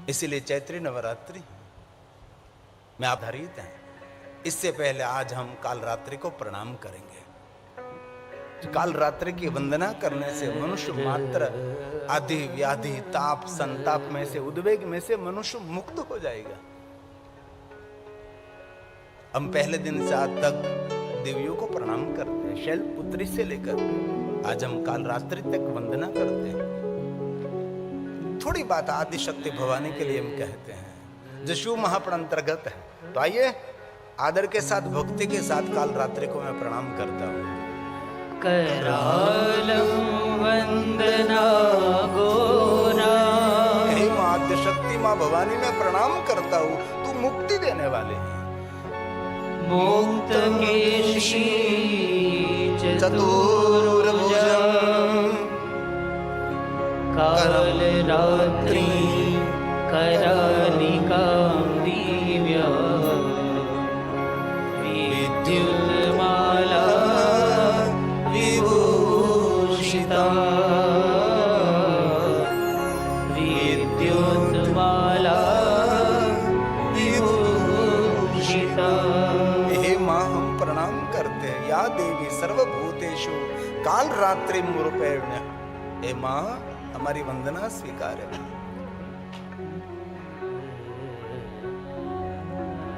इसीलिए चैत्री नवरात्रि में आधारित हैं। इससे पहले आज हम काल रात्रि को प्रणाम करेंगे। काल रात्रि की वंदना करने से मनुष्य मात्र आदि व्याधि ताप संताप में से उद्वेग में से मनुष्य मुक्त हो जाएगा। हम पहले दिन से आज तक देवियों को प्रणाम करते हैं, शैलपुत्री से लेकर आज हम काल रात्रि तक वंदना करते हैं। थोड़ी बात आदि शक्ति भवानी के लिए हम कहते हैं जो शिव महापुराण अंतर्गत है। तो आइए आदर के साथ भक्ति के साथ काल रात्रि को मैं प्रणाम करता हूँ। करालम वंदना गोरा, हे मां आद्य शक्ति मां भवानी मैं प्रणाम करता हूँ, तू मुक्ति देने वाले हैं। मुक्त केशी चतुर्भुजं काल रात्रि करालिकां दिव्या विद्युन्माला विभूषिता विद्युन्माला विभूषिता। हे मां हम प्रणाम करते हैं। या देवी सर्वभूतेषु काल रात्रि रूपेण। हे मां हमारी वंदना स्वीकार है।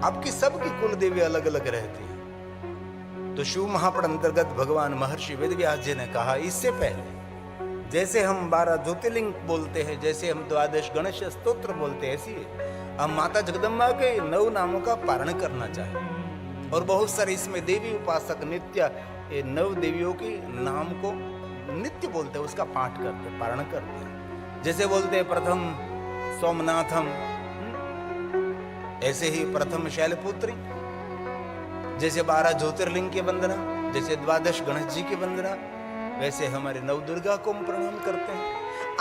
आपकी सबकी कुल देवी अलग अलग रहती है। तो शिव महापुराण अंतर्गत भगवान महर्षि वेदव्यास जी ने कहा इससे पहले जैसे हम 12 ज्योतिर्लिंग बोलते हैं, जैसे हम 12 गणेश स्तोत्र बोलते हैं, ऐसी हम माता जगदम्बा के 9 नामों का पारण करना चाहें। और बहुत सारे इसमें देवी उपासक नित्य 9 देवियों के नाम को नित्य बोलते हैं, उसका पाठ करते हैं, पारण करते हैं। जैसे बोलते हैं प्रथम सोमनाथम, ऐसे ही प्रथम शैलपुत्री, जैसे 12 ज्योतिर्लिंग की वंदना, जैसे 12 गणेश जी की वंदना, वैसे हमारे नवदुर्गा को हम प्रणाम करते हैं।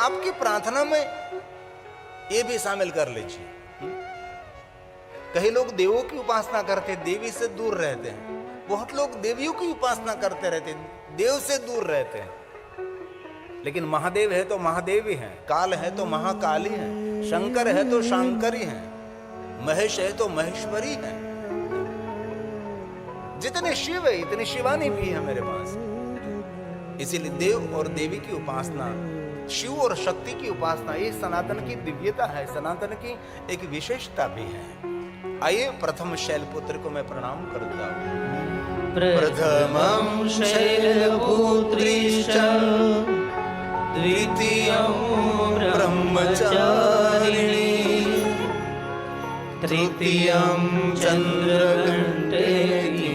आपकी प्रार्थना में ये भी शामिल कर लीजिए। कई लोग देवों की उपासना करते, देवी से दूर रहते हैं। बहुत लोग देवियों की उपासना करते रहते, देव से दूर रहते हैं। लेकिन महादेव है तो महादेव ही है, काल है तो महाकाली है, शंकर है तो शंकरी है, महेश है तो महेश्वरी है। जितने शिव है इतनी शिवानी भी है मेरे पास। इसीलिए देव और देवी की उपासना, शिव और शक्ति की उपासना, ये सनातन की दिव्यता है, सनातन की एक विशेषता भी है। आइए प्रथम शैलपुत्र को मैं प्रणाम करता हूँ। प्रथमं शैलपुत्रीश्च द्वितीयं ब्रह्मचारिणी तृतीयं चन्द्रघण्टेति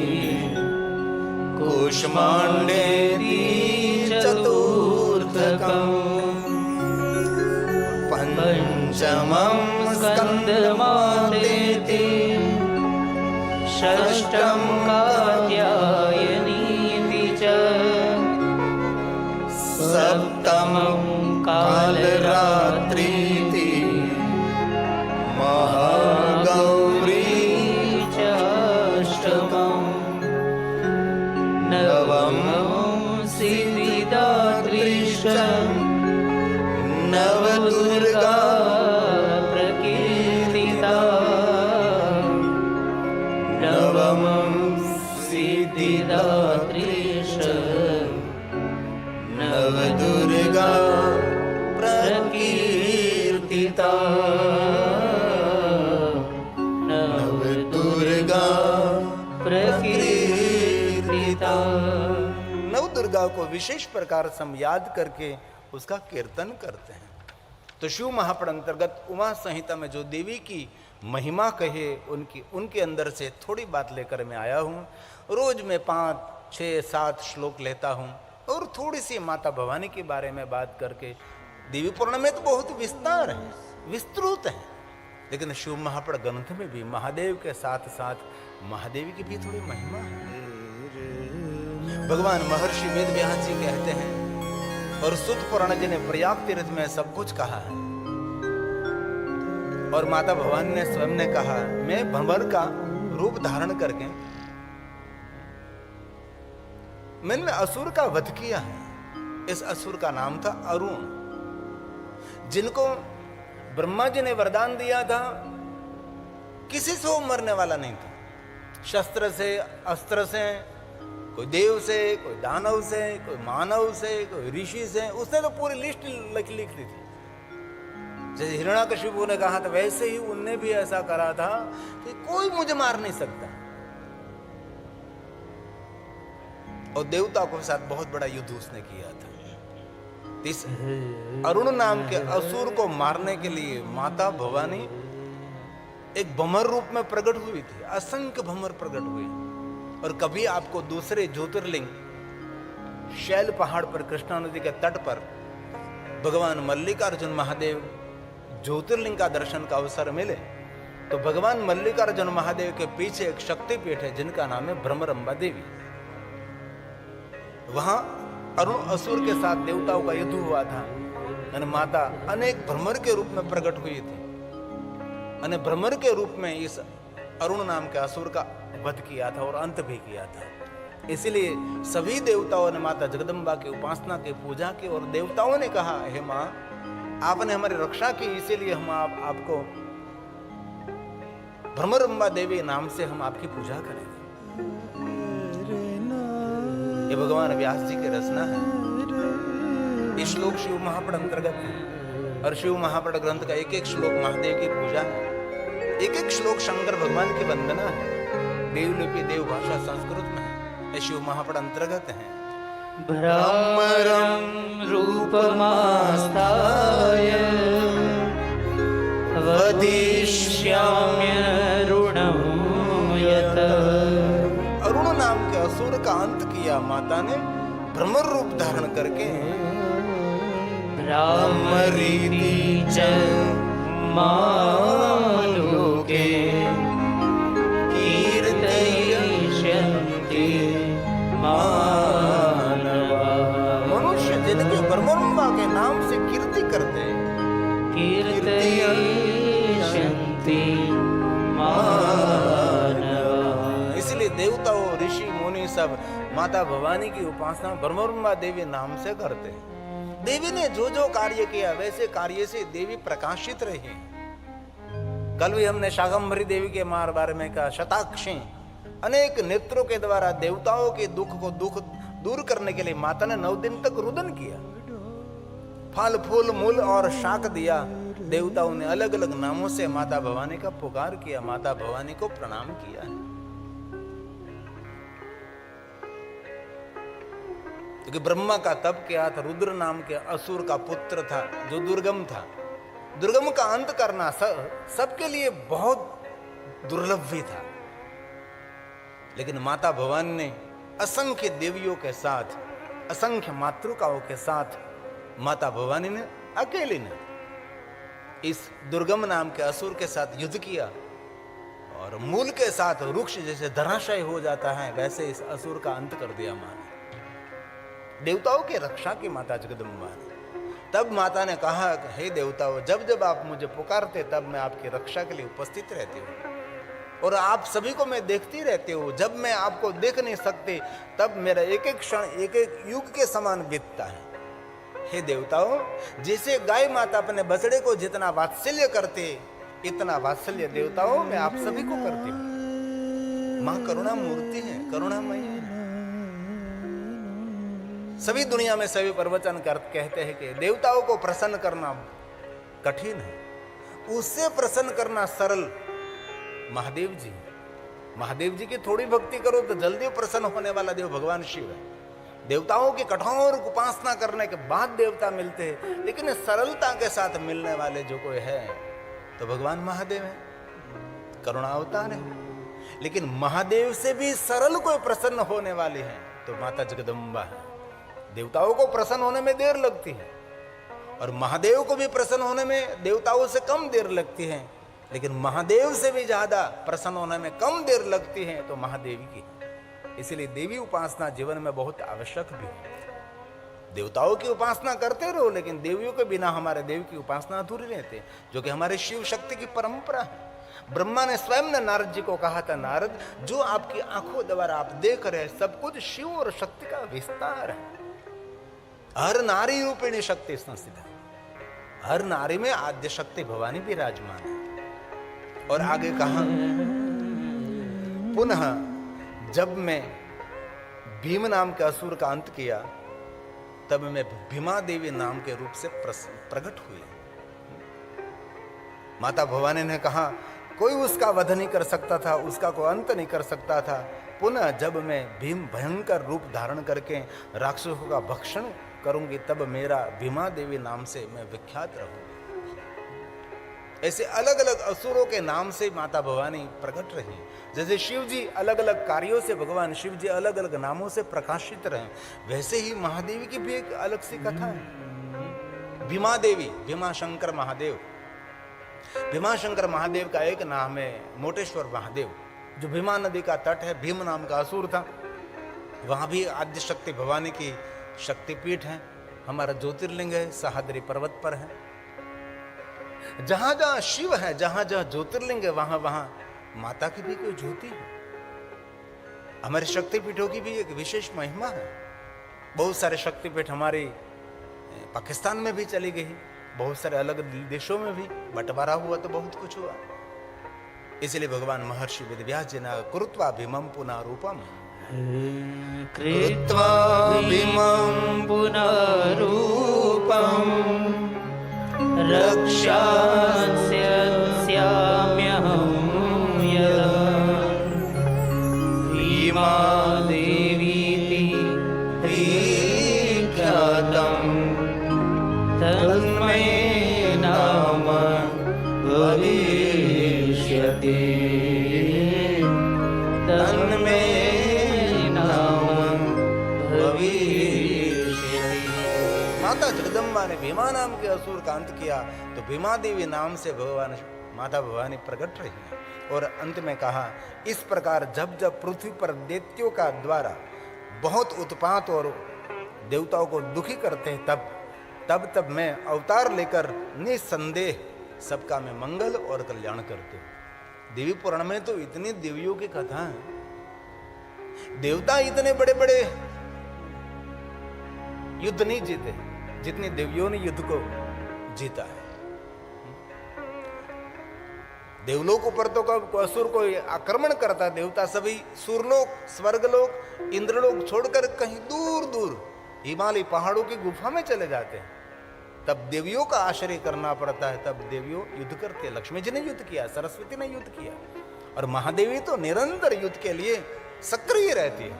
कूष्माण्डेति चतुर्थकम् पञ्चमं स्कन्दमातेति षष्ठं कात्यायनीति च सप्तमं कालरात्रीति महागौरी च अष्टमं नवमं सिद्धिदात्रीश्च नवदुर्गा प्रकीर्तिता नवमं सिद्धिदात्रीश्च नवदुर्गा प्रकीर्तिता नवदुर्गा प्रकीर्तिता। नवदुर्गा को विशेष प्रकार से हम याद करके उसका कीर्तन करते हैं। तो शिव महापुराण अंतर्गत उमा संहिता में जो देवी की महिमा कहे उनके अंदर से थोड़ी बात लेकर मैं आया हूँ। रोज मैं 5, 6, 7 श्लोक लेता हूँ और थोड़ी सी माता भवानी के बारे में बात करके। देवी पुराण में तो बहुत विस्तार है, विस्तृत है, लेकिन शिव महापुराण ग्रंथ में भी महादेव के साथ साथ महादेवी की भी थोड़ी महिमा है। भगवान महर्षि वेदव्यास जी कहते हैं और सुत पुराण जी ने प्रयाग तीर्थ में सब कुछ कहा है। और माता भवानी ने स्वयं ने कहा मैं भंवर का रूप धारण करके मैंने असुर का वध किया है। इस असुर का नाम था अरुण, जिनको ब्रह्मा जी ने वरदान दिया था, किसी से वो मरने वाला नहीं था। शस्त्र से, अस्त्र से, कोई देव से, कोई दानव से, कोई मानव से, कोई ऋषि से, उसने तो पूरी लिस्ट लिख दी थी। जैसे हिरण्याकशिपु ने कहा था, वैसे ही उनने भी ऐसा करा था कि कोई मुझे मार नहीं सकता। और देवताओं के साथ बहुत बड़ा युद्ध उसने किया था। इस अरुण नाम के असुर को मारने के लिए माता भवानी एक भ्रमर रूप में प्रकट हुई थी। असंख्य भ्रमर प्रकट हुए। और कभी आपको दूसरे ज्योतिर्लिंग शैल पहाड़ पर, कृष्णा नदी के तट पर भगवान मल्लिकार्जुन महादेव ज्योतिर्लिंग का दर्शन का अवसर मिले तो भगवान मल्लिकार्जुन महादेव के पीछे एक शक्तिपीठ है जिनका नाम है भ्रमरंबा देवी। वहां अरुण असुर के साथ देवताओं का युद्ध हुआ था। माता अनेक भ्रमर के रूप में प्रकट हुई थी। भ्रमर के रूप में इस अरुण नाम के असुर का वध किया था और अंत भी किया था। इसलिए सभी देवताओं ने माता जगदम्बा की उपासना की, पूजा की। और देवताओं ने कहा, हे माँ, आपने हमारी रक्षा की, इसीलिए हम आपको भ्रमरंबा देवी नाम से हम आपकी पूजा करेंगे। ये भगवान व्यास जी की रचना है। ये श्लोक शिव महापड़ अंतर्गत है और शिव महापड़ ग्रंथ का एक एक श्लोक महादेव की पूजा है, एक एक श्लोक शंकर भगवान की वंदना है। देवलिपि देव भाषा संस्कृत में है। ये शिव महापड़ अंतर्गत है। भ्रमरं रूपमास्थाय वदिष्याम्यरुणं यत्। अरुण नाम के असुर का अंत किया माता ने भ्रमर रूप धारण करके। भ्रामरीति च मालोके कीर्तयिष्यन्ति मानवा। मनुष्य जिनके भ्रमरंबा के नाम से कीर्ति करते हैं, कीर्तयिष्यन्ति मानवा। इसलिए देवताओं, ऋषि मुनि सब माता भवानी की उपासना भ्रमरंबा देवी नाम से करते हैं। देवी ने जो जो कार्य किया वैसे कार्य से देवी प्रकाशित रही। कल भी हमने शाकंभरी देवी के बारे में कहा, शताक्षी अनेक नेत्रों के द्वारा देवताओं के दुख को दूर करने के लिए माता ने 9 दिन तक रुदन किया। फल फूल मूल और शाक दिया। देवताओं ने अलग अलग नामों से माता भवानी का पुकार किया, माता भवानी को प्रणाम किया। क्योंकि ब्रह्मा का तप किया था, रुद्र नाम के असुर का पुत्र था जो दुर्गम था। दुर्गम का अंत करना सबके लिए बहुत दुर्लभ भी था। लेकिन माता भवानी ने असंख्य देवियों के साथ, असंख्य मातृकाओं के साथ माता भवानी ने अकेली ने इस दुर्गम नाम के असुर के साथ युद्ध किया। और मूल के साथ वृक्ष जैसे धराशायी हो जाता है वैसे इस असुर का अंत कर दिया मां ने। देवताओं की रक्षा की माता जगदम्बा ने। तब माता ने कहा, हे देवताओं, जब जब आप मुझे पुकारते तब मैं आपकी रक्षा के लिए उपस्थित रहती हूँ और आप सभी को मैं देखती रहती हूँ। जब मैं आपको देख नहीं सकती तब मेरा एक एक क्षण एक एक युग के समान बीतता है। हे देवताओं, जैसे गाय माता अपने बछड़े को जितना वात्सल्य करते, इतना वात्सल्य देवताओं मैं आप सभी को करती हूँ। मां करुणा मूर्ति है, करुणामयी है। सभी दुनिया में सभी प्रवचन कहते हैं कि देवताओं को प्रसन्न करना कठिन है, उससे प्रसन्न करना सरल महादेव जी। महादेव जी की थोड़ी भक्ति करो तो जल्दी प्रसन्न होने वाला देव भगवान शिव है। देवताओं की कठोर उपासना करने के बाद देवता मिलते हैं, लेकिन सरलता के साथ मिलने वाले जो कोई है तो भगवान महादेव है, करुणा अवतार है। लेकिन महादेव से भी सरल कोई प्रसन्न होने वाली है तो माता जगदम्बा है। देवताओं को प्रसन्न होने में देर लगती है और महादेव को भी प्रसन्न होने में देवताओं से कम देर लगती है, लेकिन महादेव से भी ज्यादा प्रसन्न होने में कम देर लगती है तो महादेवी की। इसलिए देवी उपासना जीवन में बहुत आवश्यक भी है। देवताओं की उपासना करते रहो, लेकिन देवियों के बिना हमारे देव की उपासना अधूरी रहती है, जो कि हमारे शिव शक्ति की परंपरा है। ब्रह्मा ने स्वयं ने नारद जी को कहा था, नारद, जो आपकी आंखों द्वारा आप देख रहे हैं सब कुछ शिव और शक्ति का विस्तार है। हर नारी रूपिणी शक्ति संस्थित है। हर नारी में आद्य शक्ति भवानी विराजमान है। और आगे कहा, पुनः जब मैं भीम नाम के असुर का अंत किया, तब मैं भीमा देवी नाम के रूप से प्रकट हुई। माता भवानी ने कहा, कोई उसका वध नहीं कर सकता था, उसका कोई अंत नहीं कर सकता था। पुनः जब मैं भीम भयंकर रूप धारण करके राक्षसों का भक्षण करूंगी, तब मेरा भीमा देवी नाम से मैं विख्यात रहूंगी। ऐसे अलग अलग असुरों के नाम से माता भवानी प्रकट रही। जैसे शिव जी अलग अलग कार्यों से, भगवान शिव जी अलग अलग नामों से प्रकाशित रहे, वैसे ही महादेवी की भी एक अलग सी कथा है। भीमा देवी, भीमा शंकर महादेव। भीमा शंकर महादेव का एक नाम है मोटेश्वर महादेव, जो भीमा नदी का तट है। भीम नाम का असुर था, वहां भी आद्य शक्ति भवानी की शक्तिपीठ है। हमारा ज्योतिर्लिंग है, सहाद्री पर्वत पर है। जहां जहां शिव है, जहां जहां ज्योतिर्लिंग है, वहां वहां माता की भी कोई ज्योति है। हमारे शक्तिपीठों की भी एक विशेष महिमा है। बहुत सारे शक्तिपीठ हमारे पाकिस्तान में भी चली गई, बहुत सारे अलग देशों में भी बंटवारा हुआ, तो बहुत कुछ हुआ। इसलिए भगवान महर्षि वेदव्यास जी ने कृत्वा भीमं पुनः रूपम, कृत्वा भीमं पुनः रूपम रक्षास्याम्यहं यदा भीमा देवीति विख्यातं तन्मे नाम भविष्यति, तन्मे नाम भविष्यति। माता जगदम्बा ने भीमा नाम के असुर का अंत किया, तो भीमा देवी नाम से भगवान माता भवानी प्रकट रही है। और अंत में कहा, इस प्रकार जब जब पृथ्वी पर दैत्यों का द्वारा बहुत उत्पात और देवताओं को दुखी करते हैं, तब मैं अवतार लेकर निसंदेह सबका मैं मंगल और कल्याण करते हूं। देवी पुराण में तो इतनी देवियों की कथा है। देवता इतने बड़े बड़े युद्ध नहीं जीते जितने देवियों ने युद्ध को जीता है। देवलोक ऊपर तो असुर को आक्रमण करता देवता, सभी सुरलोक, स्वर्गलोक, इंद्रलोक छोड़कर कहीं दूर दूर हिमालय पहाड़ों की गुफा में चले जाते हैं। तब देवियों का आश्रय करना पड़ता है, तब देवियों युद्ध करते हैं। लक्ष्मी जी ने युद्ध किया, सरस्वती ने युद्ध किया, और महादेवी तो निरंतर युद्ध के लिए सक्रिय रहती है।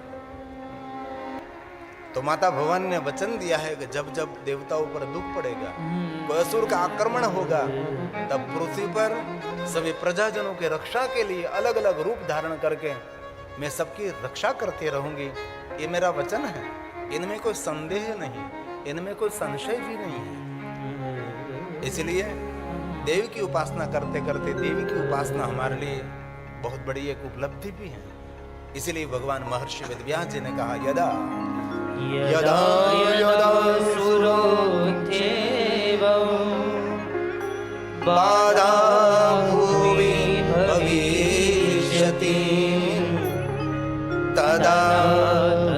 तो माता भवानी ने वचन दिया है कि जब जब देवताओं पर दुख पड़ेगा, कोई असुर का आक्रमण होगा, तब पृथ्वी पर सभी प्रजाजनों के रक्षा के लिए अलग अलग रूप धारण करके मैं सबकी रक्षा करते रहूंगी। ये मेरा वचन है, इनमें कोई संदेह नहीं, इनमें कोई संशय भी नहीं है। इसलिए देवी की उपासना करते करते देवी की उपासना हमारे लिए बहुत बड़ी एक उपलब्धि भी है। इसलिए भगवान महर्षि वेदव्यास जी ने कहा, यदा यदा यदा सुरोऽध्येवं बाधा भुवि भविष्यति, तदा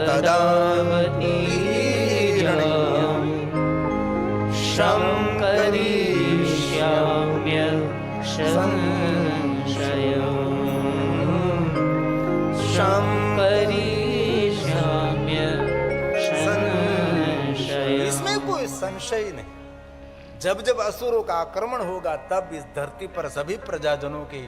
तदावतीर्णयं करिष्याम्य संशयम्। इसमें कोई संशय नहीं। जब जब असुरों का आक्रमण होगा, तब इस धरती पर सभी प्रजाजनों की